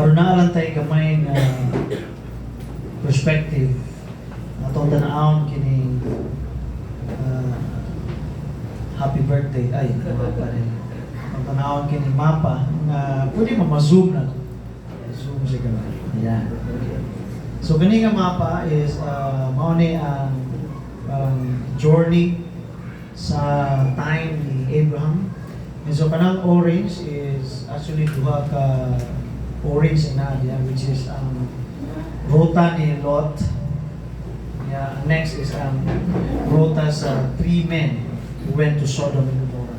Aron na lang tayo gamay nga perspective atong tanawon kini happy birthday ay mapa rin. Atong tanawon kini mapa nga pwede ma-zoom na. Zoom siya gamay. Ayan. So kini nga mapa is mao ni ang journey sa time ni Abraham. And so kanang orange is actually duha ka orange na diya, which is ang ruta ni Lot. Yeah, next is ang ruta sa three men who went to Sodom and Gomorrah.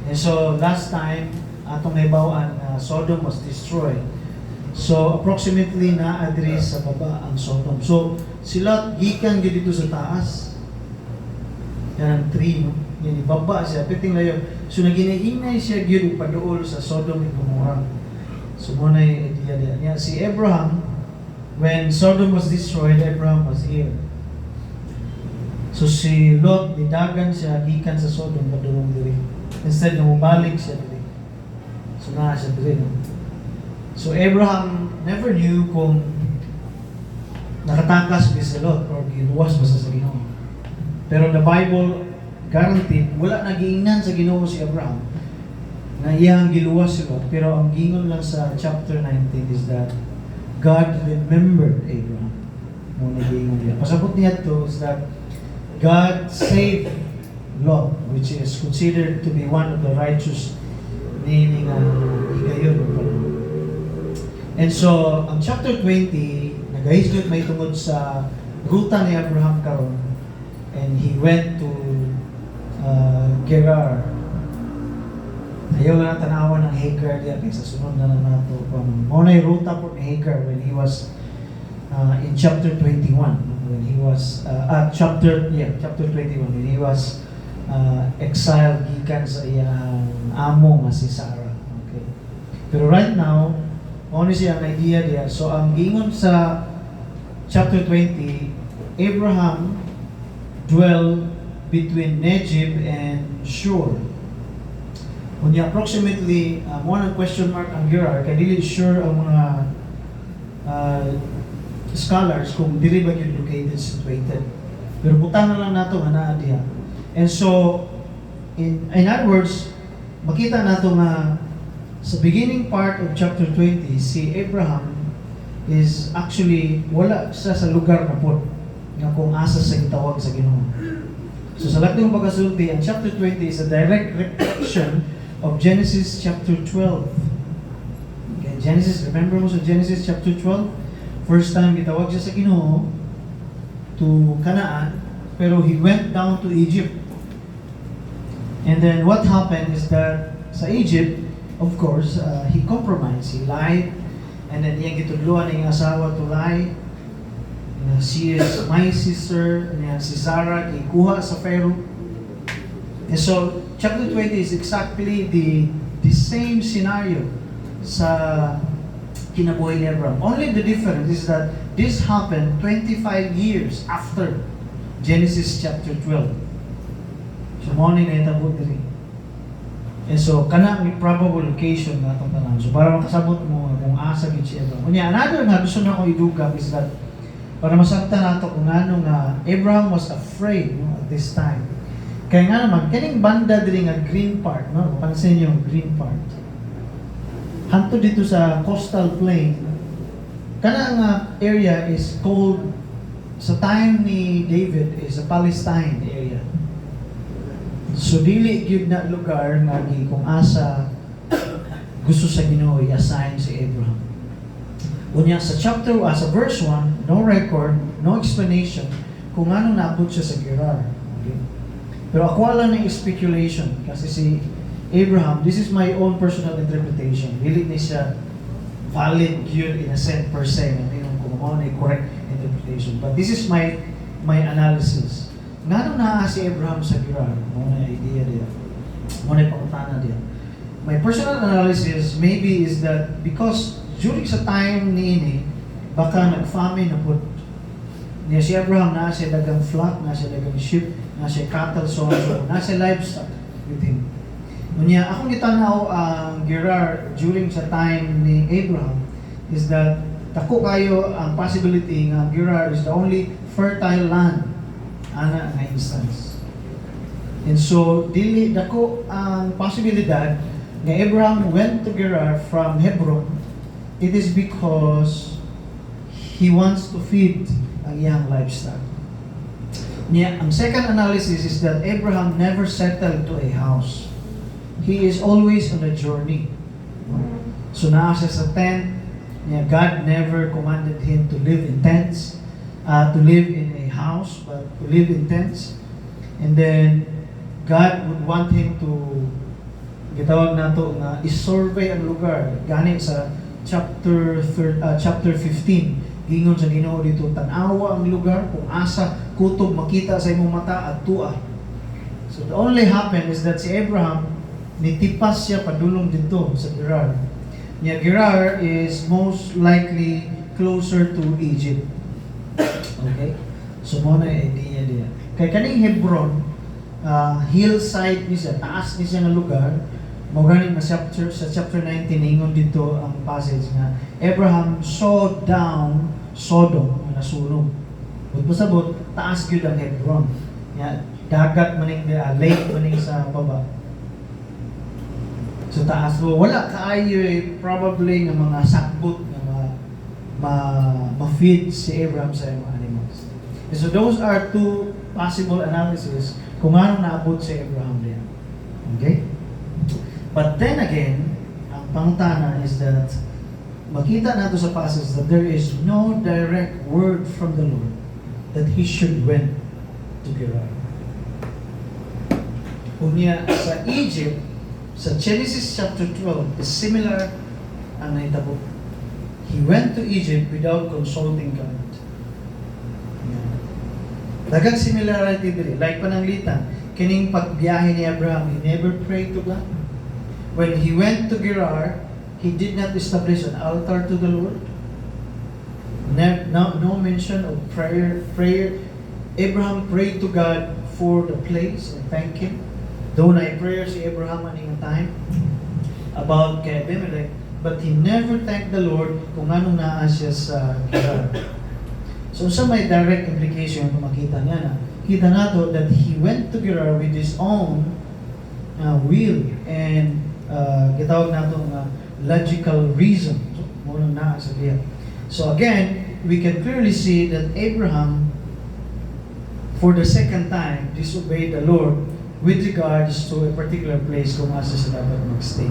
And so last time atong naibawaan Sodom was destroyed. So approximately na address sa baba ang Sodom. So sila gikan gyud dito sa taas. Yan ang tree, no? Yan ibaba siya, piting layo. So naginahinay siya gyud paduol sa Sodom and Gomorrah. So muna yung idea niya. Yeah, si Abraham, when Sodom was destroyed, Abraham was here. So si Lot, nidagan siya, gikan sa Sodom, padulong diri. Instead na mubalik siya diri. So na siya diri. No? So Abraham never knew kung nakatakas ba si Lot or giluwas ba sa Ginoo. Pero the Bible guaranteed, wala nagiingnan sa Ginoo si Abraham na iyang giluwas si Lot. Pero ang gingon lang sa chapter 19 is that God remembered Abraham. Muna gingon niya. Pasabot niya to is that God saved Lot, which is considered to be one of the righteous, meaning higayon. And so, ang chapter 20, nagahisgot may tungod sa ruta ni Abraham karon, and he went to Gerar. Ayaw na tanawan ng Hagar diya kaysa sunod na nato. Muna yung ruta po ni Hagar when he was in chapter 21. When he was, chapter 21, when he was exiled gikan sa iyang amo nga si Sarah. Okay. Pero right now, muna siya ang idea diya. So ang gingon sa chapter 20, Abraham dwell between Negeb and Shur. Kunya approximately mo ng question mark ang Gerar kay dili sure ang mga scholars kung dili ba yun located, situated. Pero butan na lang nato nga naa diha. And so in other words, makita nato nga sa beginning part of chapter 20 si Abraham is actually wala siya sa lugar na po nga kung asa sa gitawag sa Ginoo. So sa lahat ng pagkasulti, ang chapter 20 is a direct reflection of Genesis chapter 12. Okay, Genesis, remember mo sa Genesis chapter 12? First time gitawag siya sa Ginoo to Canaan, pero he went down to Egypt. And then what happened is that sa Egypt, of course, he compromised, he lied, and then iyang gitudluan ng asawa to lie. She is my sister, si Sarah, ikuha sa Pharaoh. And so, chapter 20 is exactly the same scenario sa kinabuhi ni Abraham. Only the difference is that this happened 25 years after Genesis chapter 12. So, morning na itabo diri. And so, kana may probable location na itong tanan. So, para makasabot mo kung asa gid si Abraham. Unya, another nga gusto na akong idugab is that para masabtan nato kung ano nga Abraham was afraid, no, at this time. Kaya nga naman, kaning banda diri nga green part, no? Pansin niyo yung green part. Hanto dito sa coastal plain, kana nga area is called, sa time ni David, is a Palestine area. So dili gyud na lugar nga kung asa gusto sa Ginoo i-assign si Abraham. Unya sa chapter, sa verse 1, no record, no explanation kung ano naabot siya sa Gerar. Okay? Pero ako lang ng speculation kasi si Abraham, this is my own personal interpretation. Dili ni siya valid yun in a sense per se. Kung ano na correct interpretation. But this is my analysis. Ngano naa si Abraham sa Gerar? Ano na idea diya? Ano na pangutana diya? My personal analysis maybe is that because during sa time ni baka nag-famine na po niya si Abraham, na siya dagang flock, na siya dagang sheep, na siya cattle, so na siya livestock with him. Unya, akong gitanaw ang Gerar during sa time ni Abraham, is that dako kayo ang possibility nga Gerar is the only fertile land ana nga instance. And so dili dako ang posibilidad nga Abraham went to Gerar from Hebron. It is because he wants to feed ang iyang livestock. Niya, ang second analysis is that Abraham never settled to a house. He is always on a journey. So naa siya sa tent. Niya, God never commanded him to live in tents, to live in a house, but to live in tents. And then God would want him to gitawag nato nga isurvey ang lugar. Gani sa chapter 15. Gingon sa Ginoo dito, tanawa ang lugar kung asa kutob makita sa imong mata at tua. So the only happened is that si Abraham nitipas siya padulong dito sa Gerar. Nya Gerar is most likely closer to Egypt. Okay? So mo na idea diya. Kay kaning Hebron, hillside ni siya, taas ni siya nga lugar. Mao gani sa chapter 19 ingon dito ang passage nga Abraham saw down Sodom nga nasunog. Ug pasabot taas gyud ang Hebron. Ya dagat maning lake maning sa baba. So taas mo wala kaayo probably nga mga sakbot nga ma-feed si Abraham sa mga animals. And so those are two possible analysis kung anong naabot si Abraham diyan. Okay? But then again, ang pangutana is that makita nato sa passage that there is no direct word from the Lord that he should went to Gerar. Unya sa Egypt, sa Genesis chapter 12, is similar ang nahitabo. He went to Egypt without consulting God. Daghang similarity diri, like pananglitan, kining pagbiyahe ni Abraham, he never prayed to God. When he went to Gerar, he did not establish an altar to the Lord. No mention of prayer. Abraham prayed to God for the place and thank Him. Though na prayer si Abraham aning time about kay Abimelech, but he never thanked the Lord kung anong naa siya sa Gerar. So sa may direct implication kung makita niya na, kita nato that he went to Gerar with his own will and gitawag nato nga logical reason. So, muna na sa diya. So again, we can clearly see that Abraham, for the second time, disobeyed the Lord with regards to a particular place kung asa siya dapat magstay.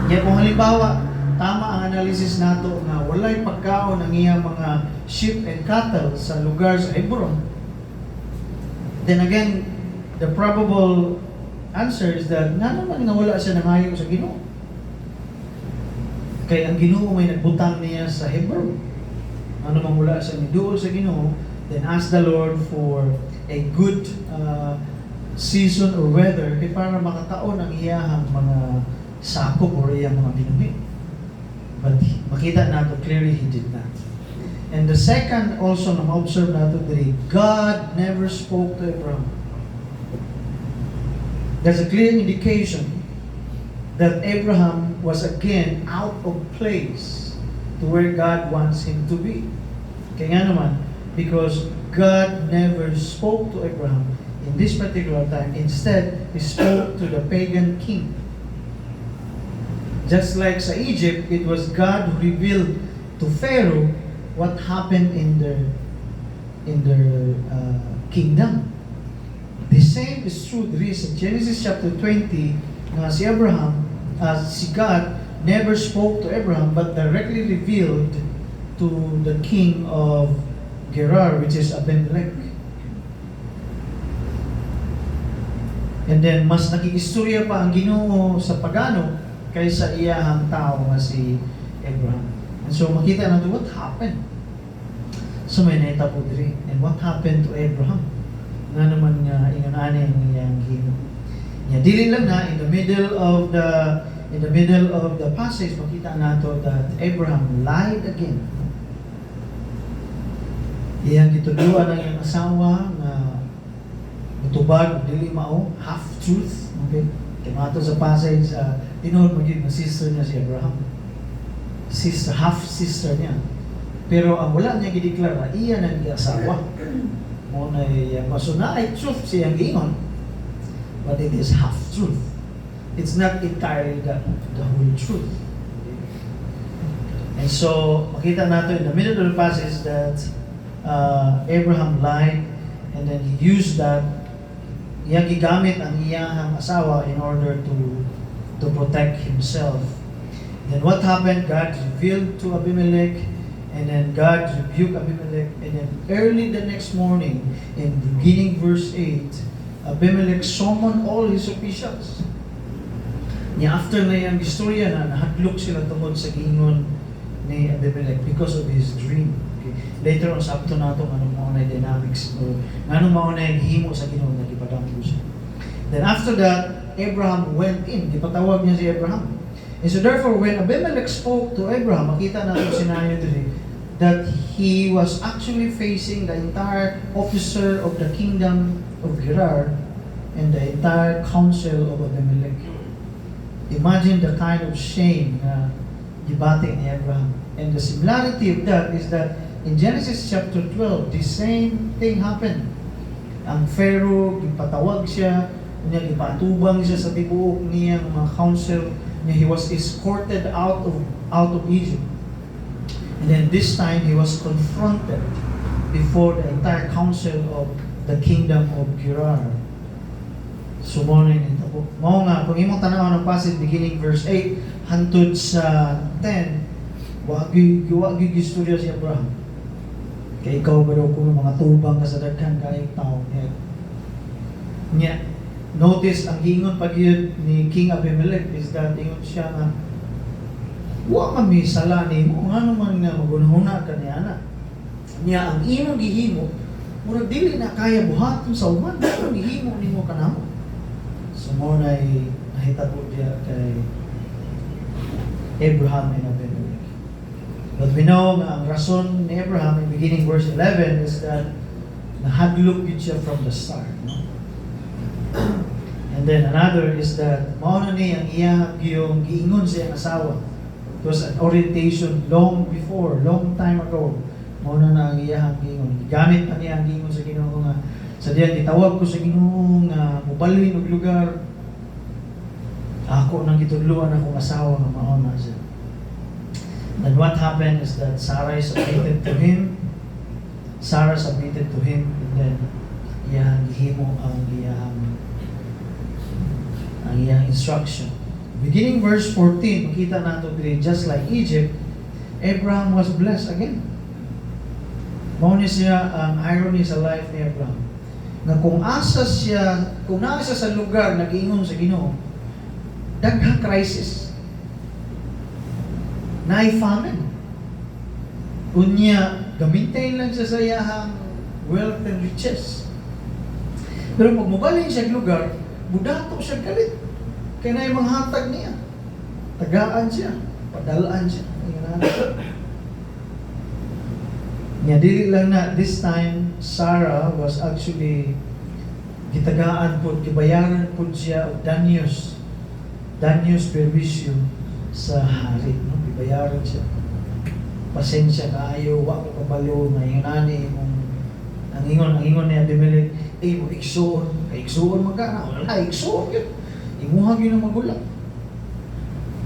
Kaya kung halimbawa, tama ang analysis nato nga walay pagkaon ang iyang mga sheep and cattle sa lugar sa Hebron, then again, the probable answer is that nga naman nga wala siya nangayo sa Ginoo. Kaya ang Ginoo may nagbutang niya sa Hebron. Ano man wala siya niduol sa Ginoo, then ask the Lord for a good season or weather kay para makataon ang iyahang mga sakop or iyang mga binuhi. But makita nato clearly he did not. And the second also na ma-observe nato diri, God never spoke to Abraham. There's a clear indication that Abraham was again out of place to where God wants him to be. Kaya nga naman, because God never spoke to Abraham in this particular time. Instead, He spoke to the pagan king. Just like sa Egypt, it was God who revealed to Pharaoh what happened in their kingdom. The same is true there is in Genesis chapter 20 na si Abraham, si God never spoke to Abraham but directly revealed to the king of Gerar, which is Abimelech. And then mas nag-iistorya pa ang Ginoo sa pagano kaysa iyahang tao nga si Abraham. And so makita natin what happened. So may naitabo diri. And what happened to Abraham? Nga naman nga ingon ani ang iyang Ginoo. Ya dili lang na in the middle of the passage makita nato that Abraham lied again. Iyang gituduan ang iyang asawa na mutubag dili mao half truth. Okay? Kaya mato sa passage tinuod magid na sister niya si Abraham. sister, half sister niya. Pero ang wala niya gideklara, iya nang asawa. Mo na iya so na ay truth siyang giingon, but it is half truth. It's not entirely the whole truth. And so makita nato in the middle of the passage that Abraham lied, and then he used that, iya gigamit ang iyang asawa in order to protect himself. Then what happened? God revealed to Abimelech, and then God rebuked Abimelech, and then early the next morning, in beginning verse 8, Abimelech summoned all his officials. Niya after na yung istorya na nahadlok sila tungod sa giingon ni Abimelech because of his dream. Okay. Later on, sabto na ito, anong mga dynamics, o anong mga himo sa Ginoo na ipadampo siya. Then after that, Abraham went in. Ipatawag niya si Abraham. And so therefore, when Abimelech spoke to Abraham, makita natin scenario today, that he was actually facing the entire officer of the kingdom of Gerar and the entire council of Abimelech. Imagine the kind of shame na debate ni Abraham. And the similarity of that is that in Genesis chapter 12, the same thing happened. Ang Pharaoh, ipatawag siya, ipatubang siya sa tibuok niya, mga council. He was escorted out of Egypt. And then this time, he was confronted before the entire council of the kingdom of Gerar. Sumonin ito po. Mao nga, kung imong tanaw ng passage beginning verse 8, hantod sa 10, wagi istorya si Abraham. Kaya ikaw ba daw kung mga tubang ka sa daghan kayong tao. Niya, notice, ang ingon pag yun ni King Abimelech is that ingon siya nga, wa kami sala ni mo, nga naman nga magunahuna ka niya na. Niya, ang imong gihimo, murag dili na kaya buhaton sa uman, ang gihimo ni mo ka na mo. So mo na nahitabo diya kay Abraham and Abimelech. But we know nga ang rason ni Abraham in beginning verse 11 is that nahadlok yun siya from the start. No? And then another is that mao na ni ang iya yung giingon sa iyang asawa. It was an orientation long time ago. Mao na ang iya giingon. Gamit pa niya ang giingon sa Ginoo nga sa diyan gitawag ko sa Ginoo nga mubalhin og lugar. Ako nang gitudloan akong asawa nga mao na siya. Then what happened is that Sarah submitted to him. And then iyang gihimo ang iyang instruction. Beginning verse 14, makita nato diri, just like Egypt, Abraham was blessed again. Mao ni siya ang irony sa life ni Abraham. Nga kung nasa siya sa lugar na giingon sa Ginoo, daghang crisis. Naay famine. Unya, gamitin lang siya sa iyang wealth and riches. Pero pag mubalhin siya lugar, budato siya galit. Kaya na yung mga hatag niya. Tagaan siya. Padalaan siya. Nga, dili lang na, this time, Sarah was actually gitagaan po, gibayaran po siya o Danyos perwisyo sa hari. No? Gibayaran siya. Pasensya kaayo, wa ko kabalo, na yung nani, ang ingon ni Abimelech, mo iksuon magkana, wala, iksuon yun. Imuhag yun ang magulang.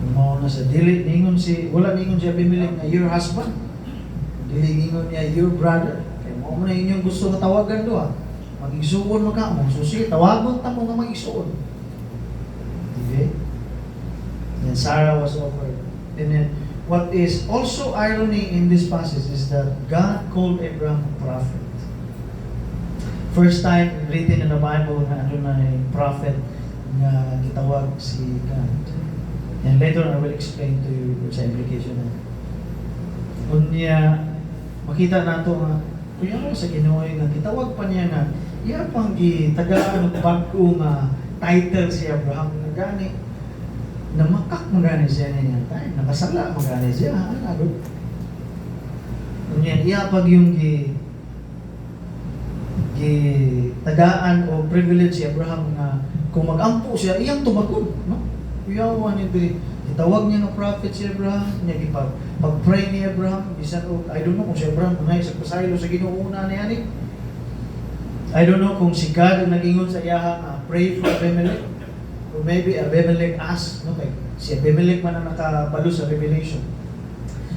Umaw na sa dili, wala ningon si Abimelech na your husband. Dili ningon niya your brother. Kaya mo na yun yung gusto na tawagan doon. Mag-igsuon magka mo. So sige, tawagon ta mo nga mag-igsuon. Okay? And Sarah was offered. And then, what is also irony in this passage is that God called Abraham a prophet. First time written in the Bible na prophet na gitawag si God. And later on, I will explain to you sa implication na. Unya, makita nato nga, kuya mo sa Ginoo nga, gitawag pa niya nga, iya pang gitagaan ng bagong title si Abraham na gani. Namakak magani siya niya tayo, nakasala magani siya, Unya, iya pag yung tagaan o privilege si Abraham nga kung mag-ampo siya, iyang tumakod, no? Kuyawan niya diri, gitawag niya ng prophet si Abraham, niya pag-pray ni Abraham, bisan I don't know kung si Abraham mga sa pasaylo sa Ginoo una niya ni. I don't know kung si God ang nag-ingon sa iya pray for Abimelech. Or maybe Abimelech asked, no, kay si Abimelech man ang nakabalo sa Revelation.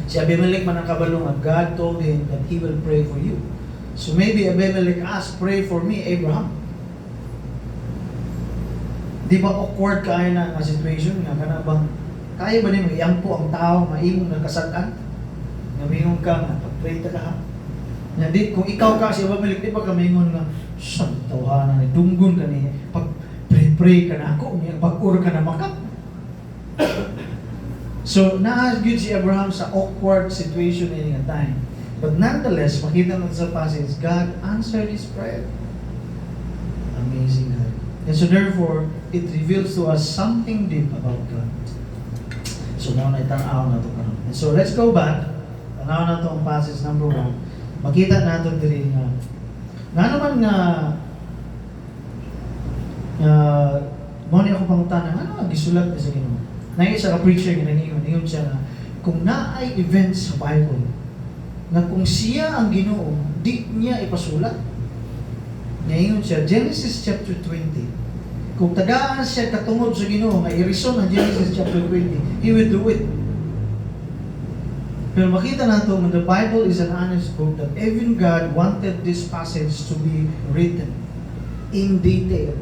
Si Abimelech man ang kabalo nga God told him that he will pray for you. So maybe Abimelech asked, pray for me, Abraham. Di ba awkward kaya na nga situation nga kana bang kaya ba nimo iampo ang tao maimong nagkasad-an? Nga mingon ka nga pag-pray ta ka. Nga di kung ikaw ka si Abimelech di ba ka mingon nga sa tawhanan ni dunggon ka ni pag-pray ka na ako niya pag-ur ka na makap. So naa gyud si Abraham sa awkward situation in nga time. But nonetheless, makita natin sa passage, God answered his prayer. Amazing God. And so therefore, it reveals to us something deep about God. So now na itanaw na ito karon. And so let's go back. Tanaw na ito ang passage number 1. Makita natin diri nga naman nga mo ni ako pangutan ano gisulat sa Ginoo. Nay isa ka preacher nga nangingon siya na kung naay events sa Bible na kung siya ang Ginoo, di niya ipasulat. Ngayon siya, Genesis chapter 20. Kung tagaan siya katungod sa Ginoo, nga i-reason ang Genesis chapter 20, He will do it. Pero makita nato when the Bible is an honest book that even God wanted this passage to be written in detail.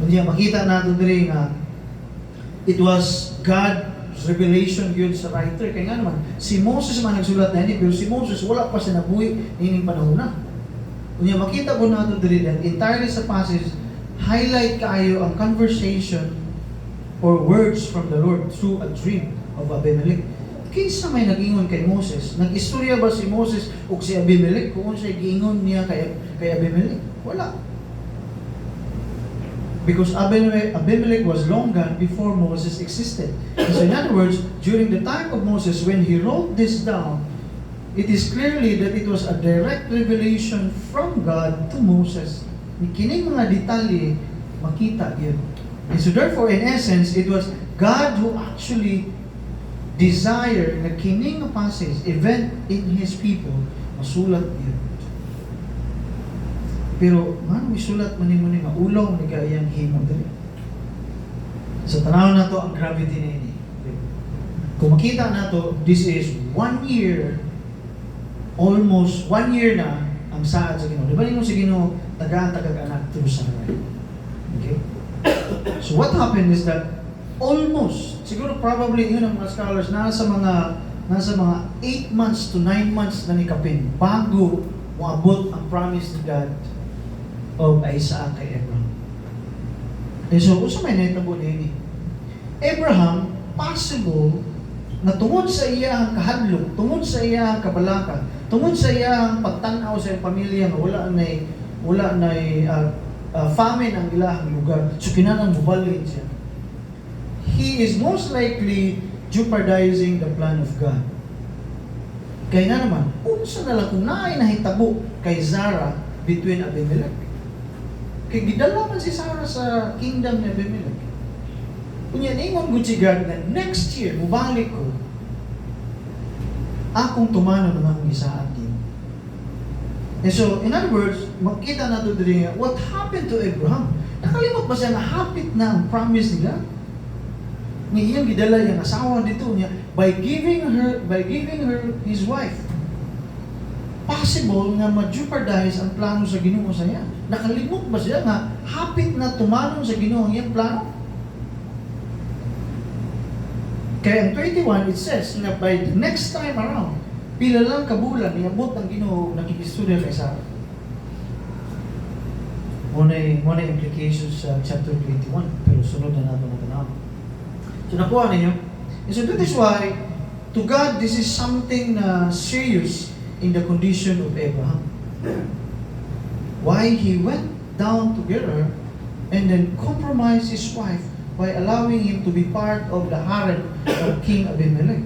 Kanya makita nato diri nga it was God revelation yun sa writer. Kaya nga naman, si Moses man nagsulat na yun, pero si Moses wala pa siya nabuhi nining panahon na. Kanya makita po natin diri that entirely sa passage, highlight kaayo ang conversation or words from the Lord through a dream of Abimelech. Kinsa may nag-ingon kay Moses? Nag-istorya ba si Moses o si Abimelech kung siya giingon niya kay Abimelech? Wala. Because Abimelech was long gone before Moses existed. So in other words, during the time of Moses, when he wrote this down, it is clearly that it was a direct revelation from God to Moses. Kining mga detalye, makita yun. And so therefore, in essence, it was God who actually desired na kining passage, event in His people, masulat yun. Pero, man, isulat man ni nga ulaw ni kayang himo dali. Sa tanaw na to ang gravity na ini. Kung makita na to, this is 1 year, almost 1 year na ang saad sa Ginoo. Di ba ninyo sa Ginoo, taga-anak through Sarai. Okay? So what happened is that almost, siguro probably yun ang mga scholars, nasa mga 8 months to 9 months na ni Kapin bago maabot ang promise ni God of Isaac kay Abraham. And so, kung sa may naitabo niya Abraham, possible na tungod sa iyang kahadlok, tungod sa iyang kabalaka, tungod sa iyang pagtanaw sa iyang pamilya na wala na famine ang ilahang lugar, so kinahanglan mubalhin siya. He is most likely jeopardizing the plan of God. Kaya na naman, unsa na lang kung naay nahitabo kay Zara between Abimelech. Kaya gidala man si Sarah sa kingdom ni Abimelech. Kunya ningon gud si God na next year mubalik ko. Akong tumano naman gisaad din. And so, in other words, makita nato diri nga what happened to Abraham? Nakalimot ba siya na hapit na ang promise ni God? Ni iyang gidala yang asawa dito niya by giving her his wife. Possible nga ma-jeopardize ang plano sa Ginoo sa iya. Nakalimot ba siya nga hapit na tumanon sa Ginoo ang iyang plano? Kaya ang 21 it says na by the next time around, pila lang kabulan niabot ang Ginoo nakikistorya kay Sarah. Muna implications sa chapter 21, pero sunod na nato matanaw. So nakuha ninyo. So that is why to God this is something serious in the condition of Abraham. Why he went down together and then compromised his wife by allowing him to be part of the harem of King Abimelech.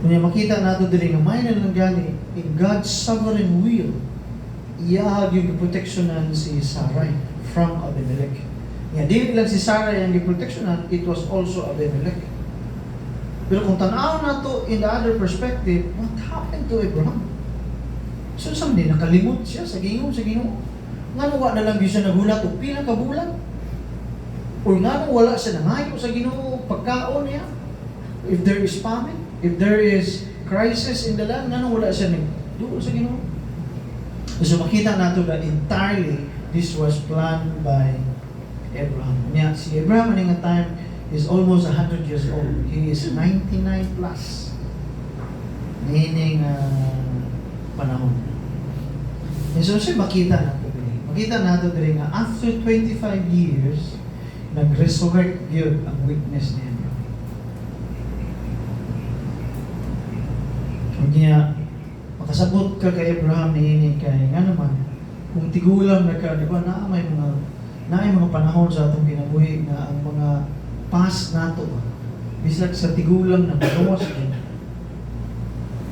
Kung makita natin din ng may nalanggani in God's sovereign will, iyahag yung proteksyonan si Sarai from Abimelech. Nga, di lang si Sarah yung giproteksyonan, it was also Abimelech. Pero kung tanaw na to in the other perspective, what happened to Abraham? So, someday, nakalimot siya sa Ginoo. Nga nawa na lang yun siya nagulat o pilang kabulan. O nga wala siya nangayo sa Ginoo pagkaon niya. If there is famine, if there is crisis in the land, nga wala siya nagduol sa Ginoo. So makita nato that entirely this was planned by Abraham. Nya si Abraham nga time is almost 100 years old. He is 99 plus. Meaning panahon. And so siya makita nato diri. Makita nato diri nga after 25 years nag-resurrect yun ang weakness niya. Kaya makasabot ka kay Abraham ni kay nga naman kung tigulang na ka, di ba, na may mga panahon sa atong kinabuhi na ang mga past nato bisag sa tigulang na magawas din.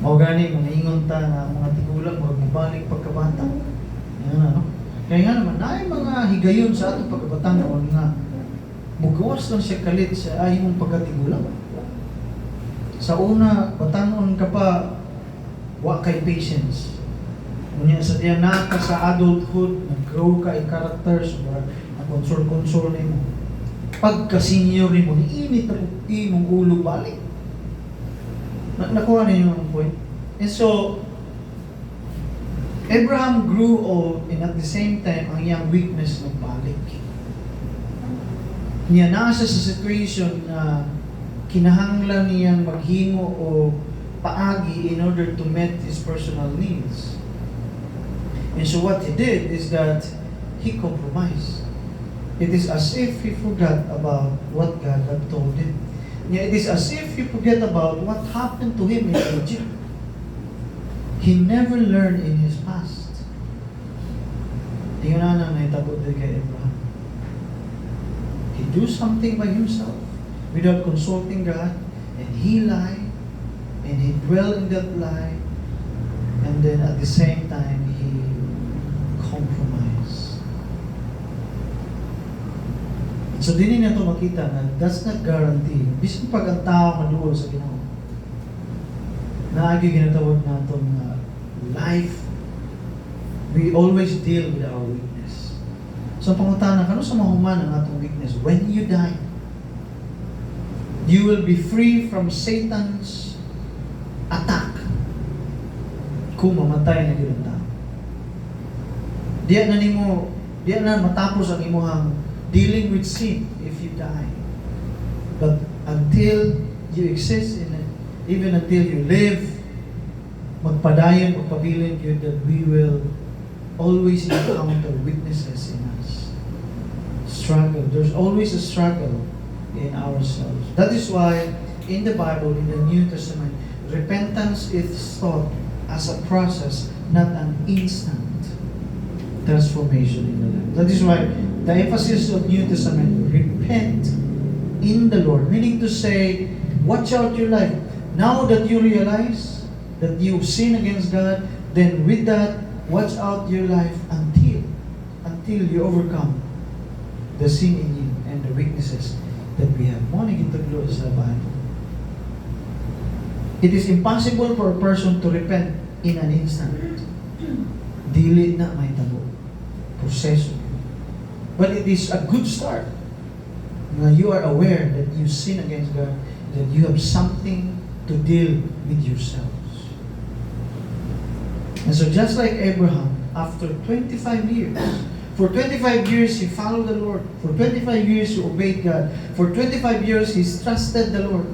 Mao gani mga ingon ta na mga tigulang magbalik pagkabata. Yan ano. Kaya nga naman na mga higayon sa atong pagkabatanon nga mugawas lang siya kalit sa imong pagkatigulang. Sa una, batanon ka pa, wa kay patience. Unya sa diyan na ka sa adulthood, nag-grow ka in characters, or na-console nimo. Pagka-senior nimo, niinit na imong ulo balik. Nakuha ninyo ang point. And so, Abraham grew old and at the same time, ang iyang weakness nagbalik. Niya nasa sa situation na kinahanglan niyang maghingo o paagi in order to meet his personal needs. And so what he did is that he compromised. It is as if he forgot about what God had told him. Yeah, it is as if he forget about what happened to him in Egypt. He never learned in his past. Tingnan na naitabo din kay Abraham. He do something by himself without consulting God, and he lied, and he dwelled in that lie, and then at the same time he compromised. So din nato makita na that's not guarantee. Bisan pag ang tao manuol sa Ginoo, naagi ginatawag naton na life, we always deal with our weakness. So pangutana kano sa mahuman ang atong weakness? When you die, you will be free from Satan's attack kung mamatay na gyud ang tao. Diya na matapos ang imuhang dealing with sin if you die. But until you exist in it, even until you live, magpadayon, magpabilin yun that we will always encounter weaknesses in us. Struggle. There's always a struggle in ourselves. That is why in the Bible, in the New Testament, repentance is taught as a process, not an instant transformation in the life. That is why the emphasis of New Testament, repent in the Lord, meaning to say, watch out your life. Now that you realize that you sin against God, then with that, watch out your life until you overcome the sin in you and the weaknesses that we have. Morning into glory sa Bible. It is impossible for a person to repent in an instant. Dili na may tabo. Proseso. But it is a good start. When you are aware that you sin against God, that you have something to deal with yourselves. And so just like Abraham, after 25 years, for 25 years he followed the Lord. For 25 years he obeyed God. For 25 years he trusted the Lord.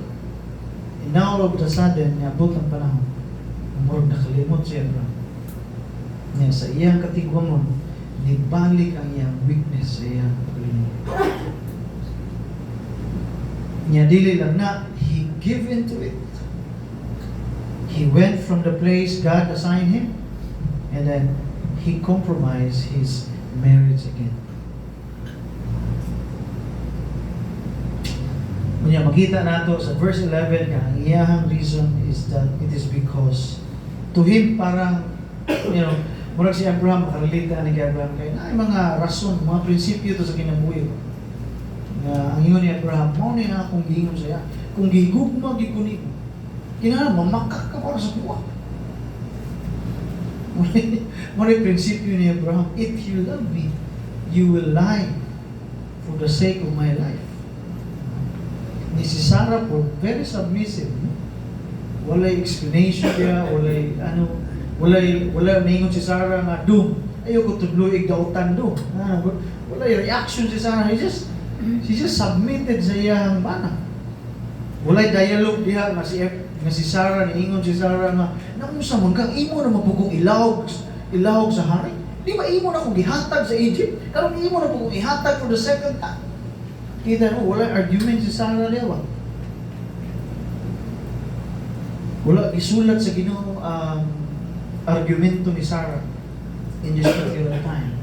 And now all of a sudden, niabot ang panahon. Murag nakalimot si Abraham. Niya sa iyang katigwamon, nibalik ang iyang weakness sa iyang paglimot. Niya dili lang na, he gave into it. He went from the place God assigned him, and then he compromised his marriage again. Kanya makita nato sa verse 11 nga ang iyahang reason is that it is because to him parang murag si Abraham makarelate ni Abraham kay ay mga rason, mga prinsipyo to sa kinabuhi. Ang ingon ni Abraham, mao ni akong giingon sa iya. Kung gihigugma gid ko nimo, kinahanglan mamakak ka para sa buwa. Muna prinsipyo ni Abraham, if you love me, you will lie for the sake of my life. Ni si Sarah po, very submissive. Walay explanation niya, wala maingon si Sarah nga, do, ayoko tudloig dautan do. Walay reaction si Sarah, she just submitted sa iyang bana. Walay dialogue diha nga si Sarah, niingon si Sarah nga, namusa man kang imo na mapugong ilawog sa hari. Di ba imo na kong gihatag sa Egypt? Karong imo na kong ihatag for the second time. Kita mo, wala argument si Sarah diha ba? Wala isulat sa Ginoo argumento ni Sarah in this particular time.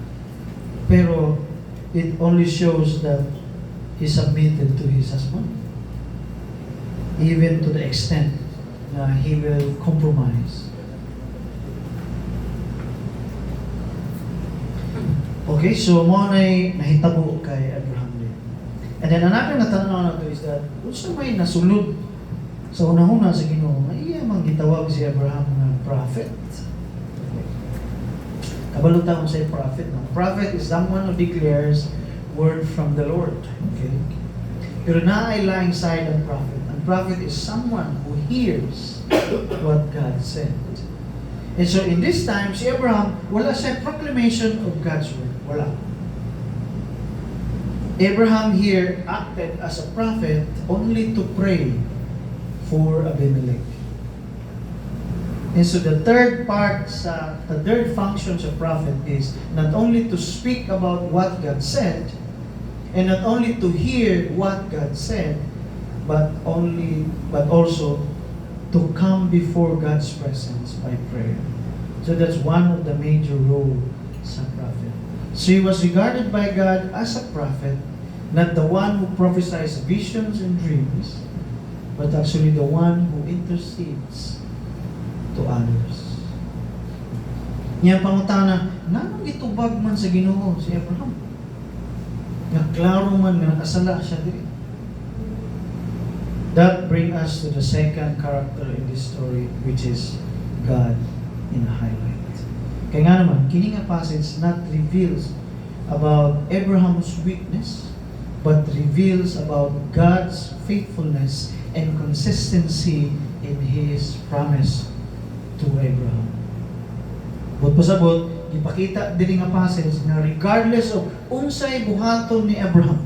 Pero it only shows that he submitted to his husband, even to the extent na he will compromise. Okay, so mo nahitabo kay Abraham din. And then another na tanaw na to is that unsa may nasulod sa unahuna sa Ginoo nga iya man gitawag si Abraham nga prophet. Kabalo ta say prophet no. Prophet is someone who declares word from the Lord. Okay? Pero naay lying side ang prophet. Ang prophet is someone who hears what God said. And so in this time, si Abraham, wala siya proclamation of God's word. Wala. Abraham here acted as a prophet only to pray for Abimelech. And so the third function of prophet is not only to speak about what God said, and not only to hear what God said, but also to come before God's presence by prayer. So that's one of the major roles sa prophet. So he was regarded by God as a prophet, not the one who prophesies visions and dreams, but actually the one who intercedes to others. Niya pangutana, nanong itubag man sa Ginoo si Abraham? Naklaro man nga nakasala siya diri. That brings us to the second character in this story, which is God in a highlight. Kaya nga naman, kini nga passage not reveals about Abraham's weakness, but reveals about God's faithfulness and consistency in His promise to Abraham. But pasabot, ipakita din nga passage na regardless of unsay buhaton ni Abraham,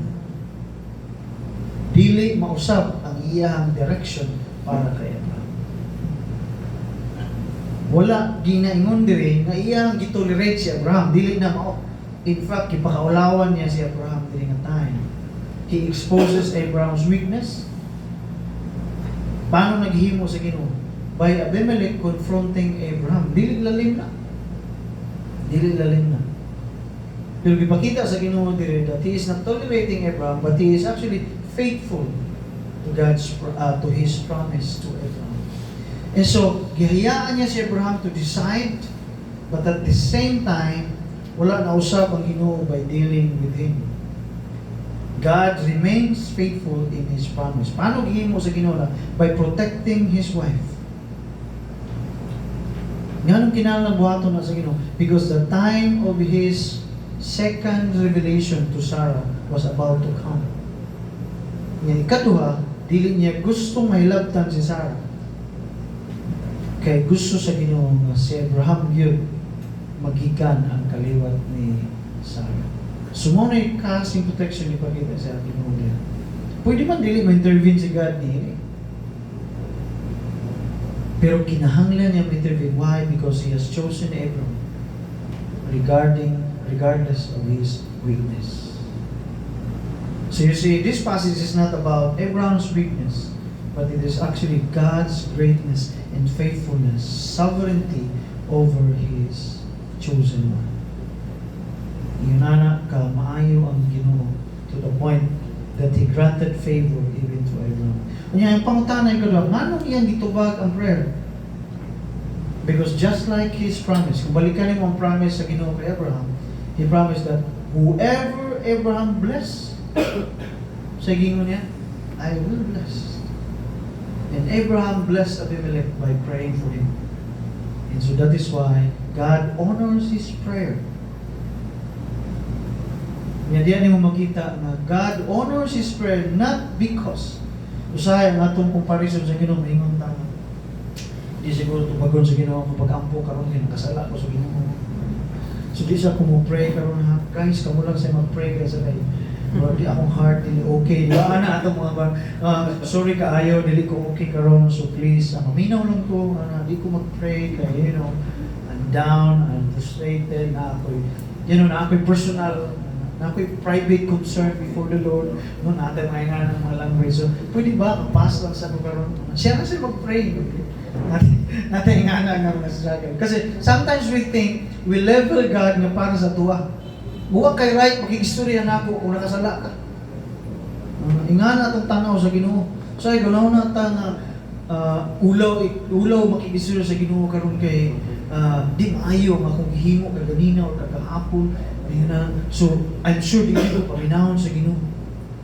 dili mausab ang iyang direction para kay Abraham. Wala ginaingon diri nga iyang gitolerate si Abraham, dili na mao. In fact, ipakaulawan niya si Abraham diri nga time. He exposes Abraham's weakness. Paano naghimo sa Ginoo? By Abimelech confronting Abraham. Dili lalim na. Pero ipakita sa Ginoo diri that he is not tolerating Abraham, but he is actually faithful to his promise to Abraham. And so, gihayaan niya si Abraham to decide, but at the same time, wala na usab ang Ginoo by dealing with him. God remains faithful in His promise. Paano gihimo sa Ginoo? By protecting His wife. Nganong kinahanglan buhaton na sa Ginoo? Because the time of His second revelation to Sarah was about to come. Nga ikaduha, dili niya gustong mahilabtan si Sarah. Kay gusto sa Ginoo nga si Abraham yun maghikan ang kaliwat ni Sarah. Sumunay kasing protection ni pagkita sa Ginoo niya. Pwede man dili ma-intervene si God niya. Pero kinahanglan niya ma-intervene. Why? Because He has chosen Abraham regardless of his weakness. So you see, this passage is not about Abraham's weakness, but it is actually God's greatness and faithfulness, sovereignty over His chosen one. Yunana ka maayo ang Ginoo to the point that He granted favor even to Abraham. Kanya ang pangutanay ko lang, nganong iyang gitubag ang prayer? Because just like His promise, kung balikan mo ang promise sa Ginoo kay Abraham, He promised that whoever Abraham bless, Sa gingon niya, I will bless. And Abraham blessed Abimelech by praying for him. And so that is why God honors his prayer. Nga diyan mo makita na God honors his prayer not because usahay ang atong comparison sa Ginoo maingon ta. Di siguro tumagon sa Ginoo kapag ampo karon kinakasala ko sa Ginoo. So di siya kumo-pray karon ha. Guys, kamo lang sa mag-pray kay sa kay. Di akong heart dili okay. Di ba ana atong mga sorry kaayo dili ko okay karon so please maminaw lang ko di ko mag-pray kay I'm down, I'm frustrated na ako. Na ako'y personal na ako'y private concern before the Lord, no, natin mga ng mga language. So, pwede ba, kapas lang sa karon? Siya kasi mag-pray. Natin nga ng mga struggle. Kasi sometimes we think, we level God nga para sa tuwa. Buwa kay right, makikistorya na ako kung nakasala ka. Ingana itong tanaw sa Ginoo. So, ay ganaw na ta nga ulaw makikistorya sa Ginoo karon kay di maayo nga kung himo kaganina o kagahapon. So, I'm sure di ko paminahon sa Ginoo.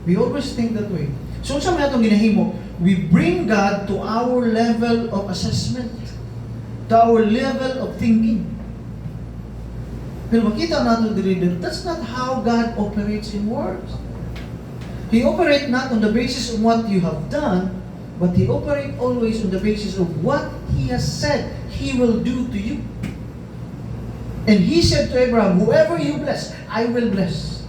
We always think that way. So, sa mga itong ginahimo, we bring God to our level of assessment, to our level of thinking. Pero makita natin that that's not how God operates in words. He operates not on the basis of what you have done, but He operates always on the basis of what He has said He will do to you. And He said to Abraham, whoever you bless, I will bless.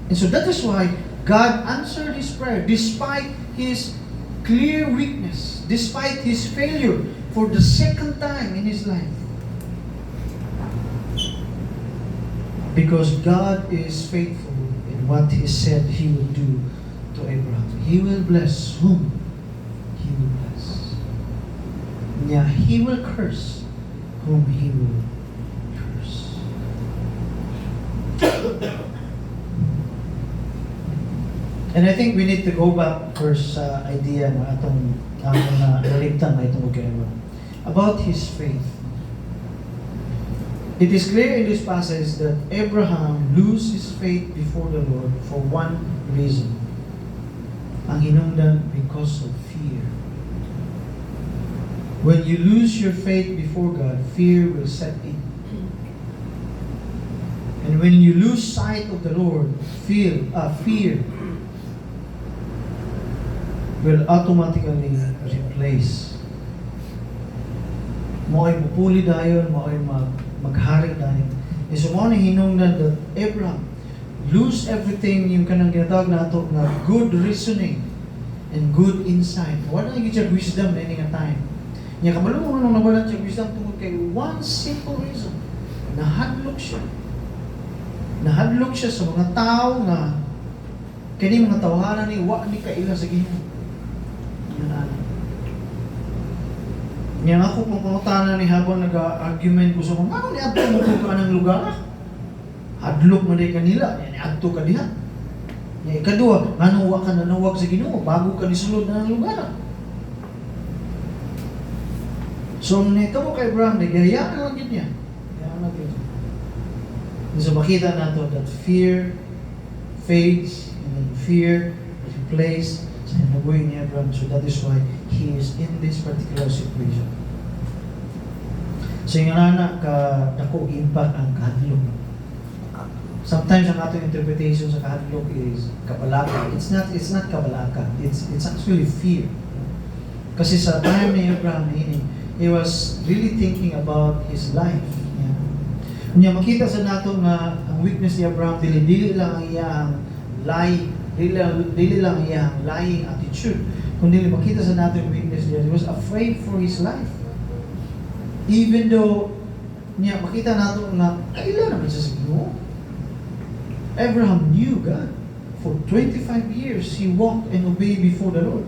And so that is why God answered his prayer despite his clear weakness, despite his failure for the second time in his life. Because God is faithful in what He said He will do to Abraham. He will bless whom He will bless. Yeah, He will curse whom He will curse. And I think we need to go back first sa idea na atong naligtan na itong Abraham about his faith. It is clear in this passage that Abraham lose his faith before the Lord for one reason. Ang hinungdan because of fear. When you lose your faith before God, fear will set in. And when you lose sight of the Lord, fear will automatically replace. Mo ay mupuli dayon, mo ay maghari dayon. E so mo ni hinungdan that Abraham lose everything yung kanang ginatawag nato na good reasoning and good insight. Wala na gyud wisdom na ini nga time. Nya kabalo mo nung nawalan siya wisdom tungod kay one simple reason. Nahadlok siya. Nahadlok siya sa mga tao nga kini mga tawahanan ni wa ni kaila sa Ginoo. Yang ako kung pangutanan ni habang nag-argument ko sa mga ano ni adto mo ka ng lugar? Hadlok man day kanila, ni adto ka diha. Yang ikadua, ngano wa ka nanawag sa Ginoo bago ka nisulod na ng lugar. So nito mo kay Abraham, gaya na lang niya. Gaya na lang. So makita nato that fear fades and then fear replaced sa nabuhay ni Abraham. So that is why he is in this particular situation. So yung anak dako impact ang kahadlok. Sometimes ang atong interpretation sa kahadlok is kabalaka. It's not kabalaka. It's actually fear. Kasi sa time ni Abraham he was really thinking about his life. Kanya makita sa nato nga ang weakness ni Abraham dili lang ang iyang dili lang iyang lying attitude. Kundi makita sa nato yung weakness niya. He was afraid for his life. Even though niya makita nato nga kailan naman siya sa Ginoo. Abraham knew God. For 25 years he walked and obeyed before the Lord.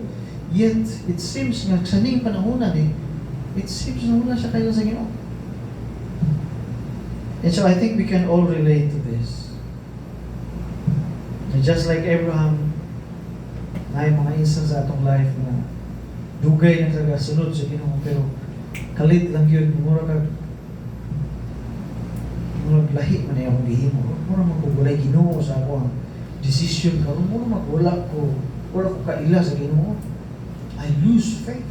Yet it seems nga sa ning panahonan it seems na wala siya kayo sa Ginoo. And so I think we can all relate to this. And just like Abraham, na mga instance sa atong life na dugay na talaga sunod sa Ginoo pero kalit lang yun, mura lahi man na yung gihimo. Mura magkugulay Ginoo sa ako. decision karon mo wala ko kaila sa Ginoo. I lose faith.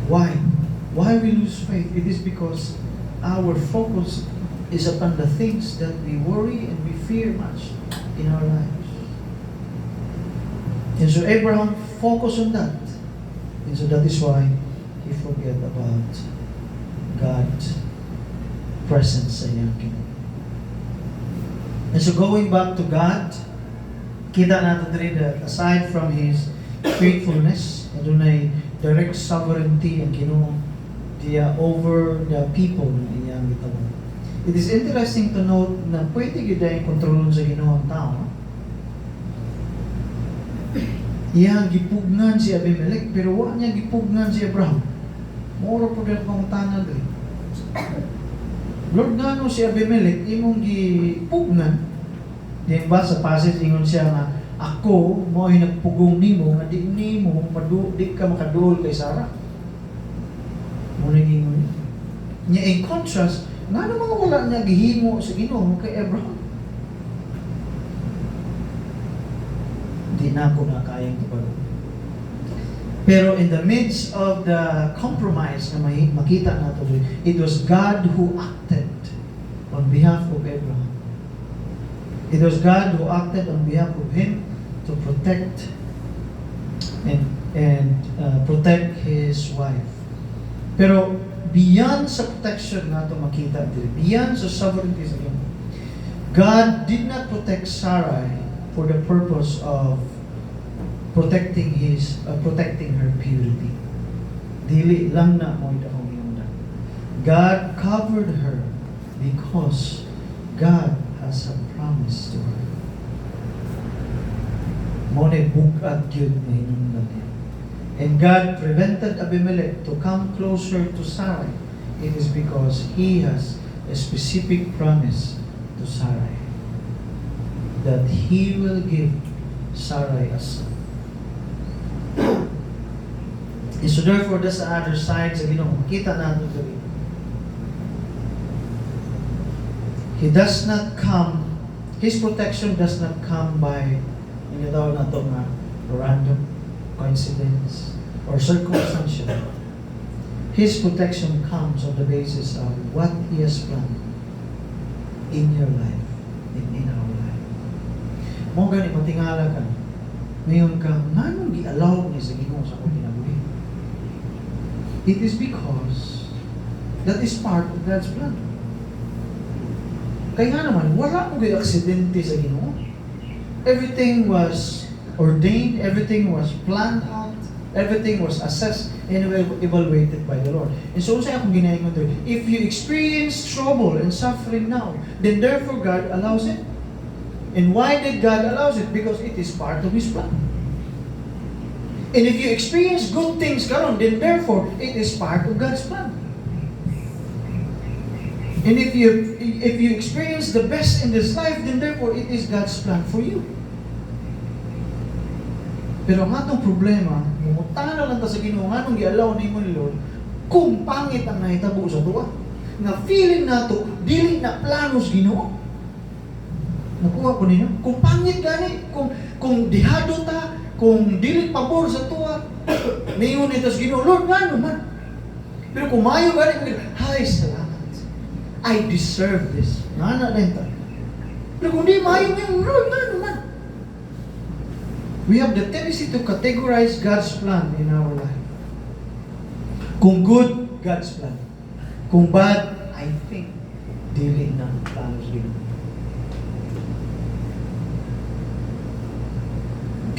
Why? Why we lose faith? It is because our focus is upon the things that we worry and we fear much in our lives. And so Abraham focused on that. And so that is why he forget about God's presence sa iyang kingdom. And so going back to God, kita natin rin that aside from His faithfulness, adunay direct sovereignty ang Ginoo diya over the people na iyang gitawag. It is interesting to note na pwede gyud ay kontrolon sa Ginoo ang tao. Iyang gipugnan si Abimelech pero wa niya gipugnan si Abraham. Moro po din pangutana diri. Lord ngano si Abimelech imong gipugnan? Diyan ba sa passage ingon siya nga ako mo ay nagpugong nimo nga di nimo di ka makaduol kay Sarah. Mo ingon niya in contrast ngano mga wala niya gihimo sa Ginoo kay Abraham. Di na ako na kayang tupad. Pero in the midst of the compromise na makita nato, it was God who acted on behalf of Abraham. It was God who acted on behalf of him to protect and protect his wife. Pero beyond sa protection nato makita diri, beyond sa sovereignty sa Ginoo, God did not protect Sarai for the purpose of protecting her purity. Dili lang na mo ita kong iyon. God covered her because God has a promise to her. Mo na bukad yun na hinundan niya. And God prevented Abimelech to come closer to Sarai. It is because He has a specific promise to Sarai that He will give Sarai a son. And so therefore, that's the other side sa Ginoo. Kita natin ito. He does not come, His protection does not come by daw na ito nga random coincidence or circumstantial. His protection comes on the basis of what He has planned in your life and in our life. Mo gani matingala ka. Ngayon ka, nganong gi-allow ni sa Ginoo sa akong kinabuhi? It is because that is part of God's plan. Kaya nga naman, wala kong aksidente sa Ginoo. Everything was ordained, everything was planned out, everything was assessed and evaluated by the Lord. And so, sa akong ginahingon doon, if you experience trouble and suffering now, then therefore God allows it. And why did God allow it? Because it is part of His plan. And if you experience good things karon, then therefore it is part of God's plan. And if you experience the best in this life, then therefore it is God's plan for you. Pero ang atong problema, mumutana lang ta sa Ginoo nganong gi-allow nimo ni Lord kung pangit ang nahitabo sa tuwa. Nga feeling nato dili na planos Ginoo. Nakuha ko ninyo? Kung pangit gani, kung dihado ta, kung dili pabor sa tuwa, mayon ito sa Ginoo, Lord, nga naman. Pero kung mayo gani, hay, salamat. I deserve this. Nga na din ta. Pero kung di mayo ngayon, Lord, nga naman. We have the tendency to categorize God's plan in our life. Kung good, God's plan. Kung bad, I think, dili na planos Ginoo.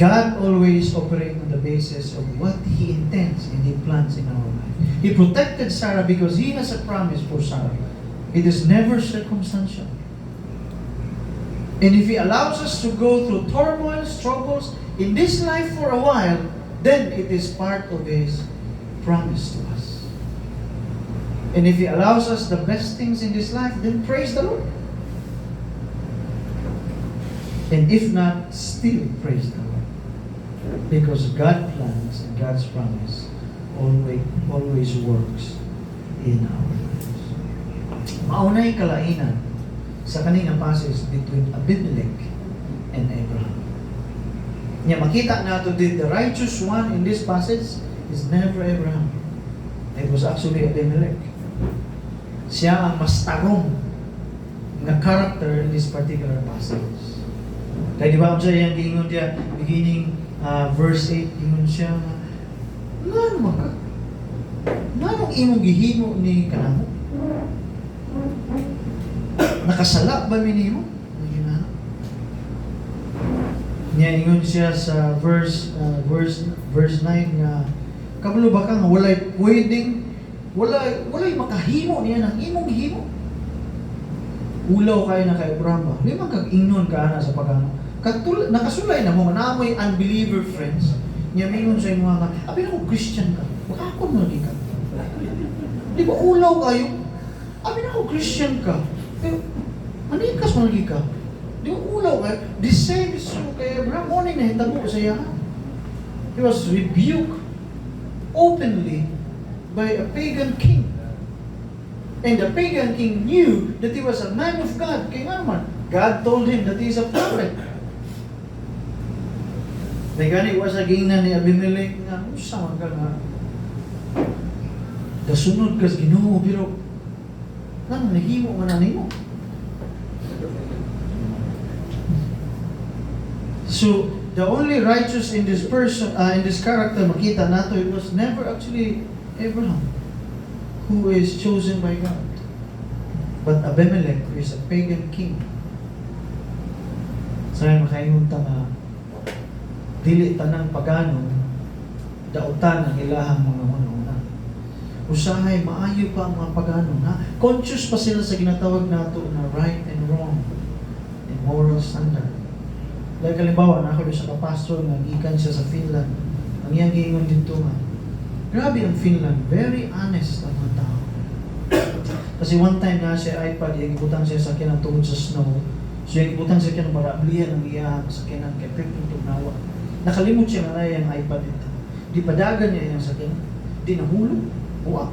God always operates on the basis of what He intends and He plans in our life. He protected Sarah because He has a promise for Sarah. It is never circumstantial. And if He allows us to go through turmoil, struggles in this life for a while, then it is part of His promise to us. And if He allows us the best things in this life, then praise the Lord. And if not, still praise the Lord. Because God's plans and God's promise always works in our lives. Maunay kalainan sa kaninang passage between Abimelech and Abraham. Nga makita nato the righteous one in this passage is never Abraham. It was actually Abimelech. Siya ang mas tarong na character in this particular passage. Kaya di ba ang siya yung giingon dia, beginning verse 8, ingon siya, nga naman ka? Nga nang imong gihimo ni kanamo? Nakasala ba minimo? Niya ingon siya sa verse 9 nga kabalo ba ka nga walay pwedeng walay makahimo niya ng imong gihimo. Ulaw kayo na kay Abraham ba? Di man kag-ingnon ka na sa pagano. Nakasulay na mo na amoy unbeliever friends. Niya mingon sa imo nga, abi na ko Christian ka. Wala ako mo di ka. Di ba ulaw kayo? Abi na ko Christian ka. Pero manikas mo lagi ka. Di ba ulaw kayo? The same is true kay Abraham. Morning na hitabo sa iya. He was rebuked openly by a pagan king. And the pagan king knew that he was a man of God. Kaya nga naman, God told him that he is a prophet. Nagani was aging na ni Abimelech nga, usa man ka nga. Kasunod kas Ginoo pero nang nahimo man nimo. So the only righteous in this person, in this character, makita nato, it was never actually Abraham, who is chosen by God, but Abimelech, who is a pagan king. So makaingon ta nga dili tanang pagano dautan ang ilahang mga una-una. Usahay maayo pa ang mga pagano na conscious pa sila sa ginatawag nato na right and wrong and moral standard. Like halimbawa, na ako sa kapastor na gikan siya sa Finland. Ang iyang giingon dito nga, grabe ang Finland, very honest ang mga tao. Kasi one time na siya iPad, yung ibutang siya sa kinang tungod sa snow. So yung ibutang siya kinang para ablihan ang iyang sa kinang kay Pipin Tugnawa. Nakalimot siya na yung iPad dito. Di padagan niya yung sakyan. Di nahulog. Buwak.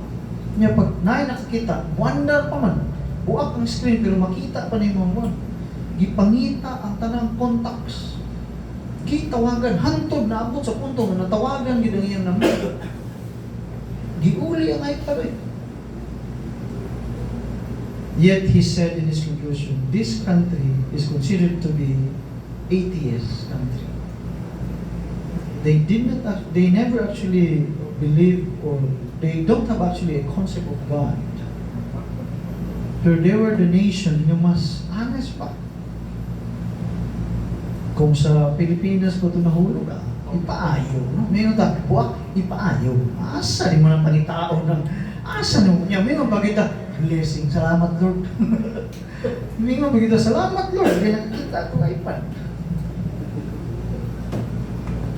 Niya pag naay nakakita, wonder pa man. Buwak ang screen pero makita pa na yung mga gipangita ang tanang contacts. Gitawagan, hantod na abot sa punto na natawagan yun ang iyang namin. Giuli ang iPad eh. Yet he said in his conclusion, this country is considered to be atheist country. They never actually believe, or they don't have actually a concept of God. Pero they were the nation yung mas honest pa. Kung sa Pilipinas ko ito nahulog, ipaayo. No? Mayroon tayo, buwak, ipaayo. Asa rin mo ng panitao ng, asa rin mo niya, mayroon pa kita, blessing, salamat Lord. Mayroon pa kita, salamat Lord, kaya nakita ko iPad.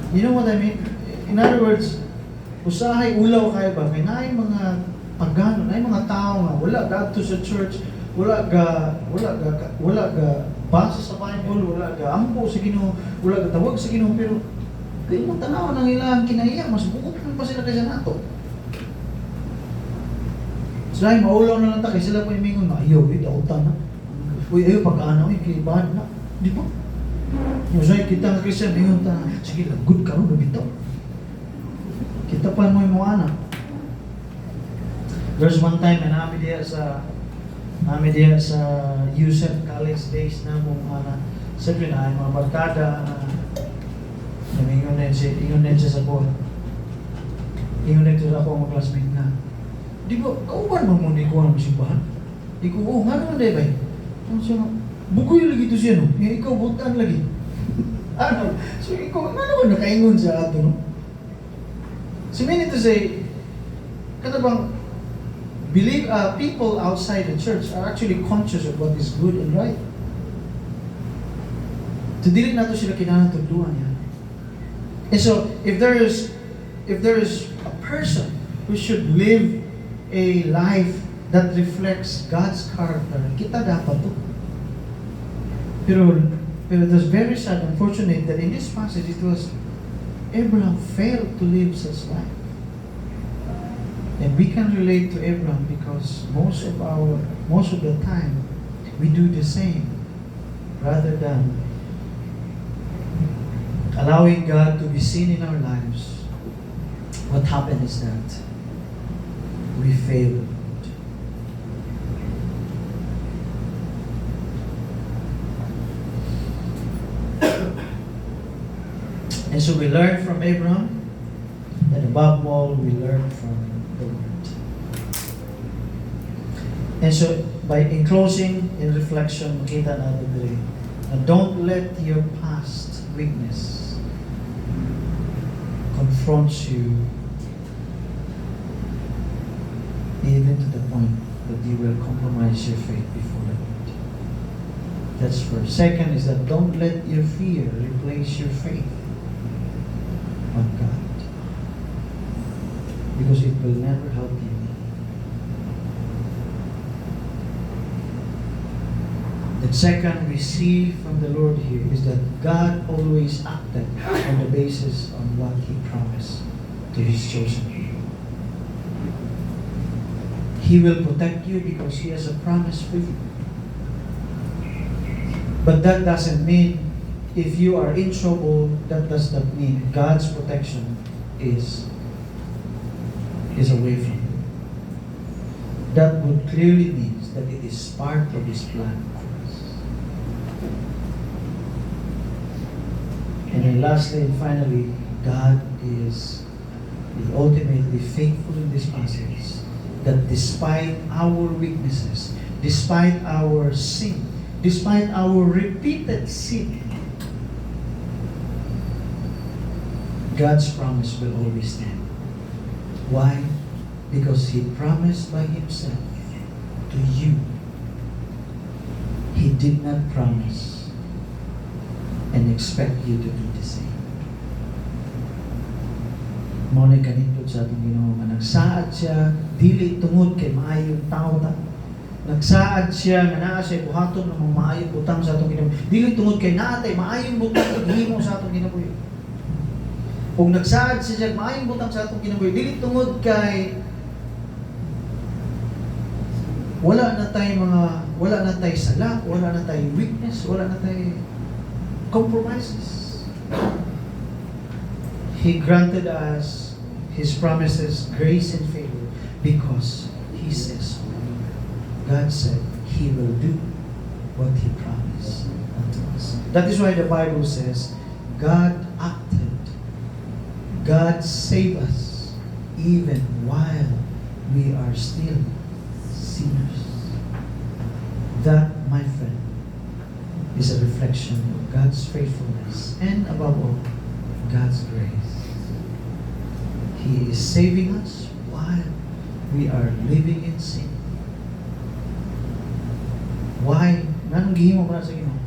You know what I mean? In other words, usahay ulaw kayo ba? Kaya na yung mga pagano, na yung mga tao nga, wala dato sa church, wala ga basa sa Bible, wala ga ampo sa Ginoo, wala ga tawag sa Ginoo, pero kaya mo tanaw ng ilang kinaiya, mas bukutan pa sila kaysa nato. So ay maulaw na lang ta, kaya sila po yung mingon, ayaw, dautan na. Uy, ayaw, pagkaano, kibahan na. Di ba? So ay kita nga Christian, mingon ta, sige lang, good ka rin, bitaw. Kita pa mo yung mga anak. There's one time, namin diya sa USEP college days na mong sabi na, mga barkada ingon din siya sa buwan. Ingon din siya ako ang classmate na. Di ba, kauban mo muna ikaw ang simbahan? Di ko, nga naman day ba? Ano siya, bukoy lagi ito siya no? Ikaw, butan lagi. Ano? So ikaw, nga naman nakaingon siya ato no? So meaning to say, kada bang people outside the church are actually conscious of what is good and right. To dili nato sila kinahanglan tudluan yan. And so if there is a person who should live a life that reflects God's character, kita dapat to. Pero it was very sad, unfortunate that in this passage it was Abraham failed to live such life. And we can relate to Abraham because most of the time we do the same rather than allowing God to be seen in our lives. What happened is that we failed. And so we learn from Abraham, and above all, we learn from the Word. And so, in closing, in reflection, makita natin today, don't let your past weakness confront you even to the point that you will compromise your faith before the Lord. That's first. Second is that don't let your fear replace your faith on God, because it will never help you. The second we see from the Lord here is that God always acted on the basis on what He promised to His chosen people. He will protect you because He has a promise for you. But that doesn't mean if you are in trouble, that does not mean God's protection is away from you. That would clearly mean that it is part of His plan for us. And then lastly and finally, God is ultimately faithful in this passage, that despite our weaknesses, despite our sin, despite our repeated sin, God's promise will always stand. Why? Because He promised by Himself to you. He did not promise and expect you to do the same. Maunay kanindot sa atong Ginoo nga nagsaad siya dili tungod kay maayong tao ta. Nagsaad siya nga naa siya buhaton ng mga maayong butang sa atong Ginoo. Dili tungod kay naa tay maayong butang paghimo sa atong Ginoo. Kung nagsaad siya maayong butang sa atong Ginoo, dili tungod kay wala na tay sala, wala na tay weakness, wala na tay compromises. He granted us His promises, grace and favor, because He says so. God said He will do what He promised unto us. That is why the Bible says, God acted, God saved us, even while we are still sinners. That, my friend, is a reflection of God's faithfulness and above all, God's grace. He is saving us while we are living in sin. Why? Nanong gihimo para sa Ginoo?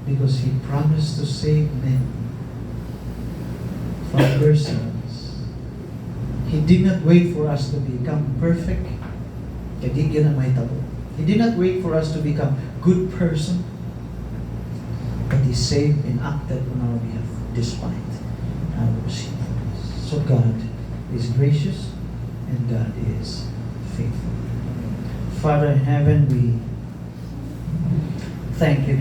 Because He promised to save men from their sins. He did not wait for us to become perfect. He did not wait for us to become good person, but He saved and acted on our behalf despite our sinfulness. So God is gracious and God is faithful. Father in heaven, we thank You.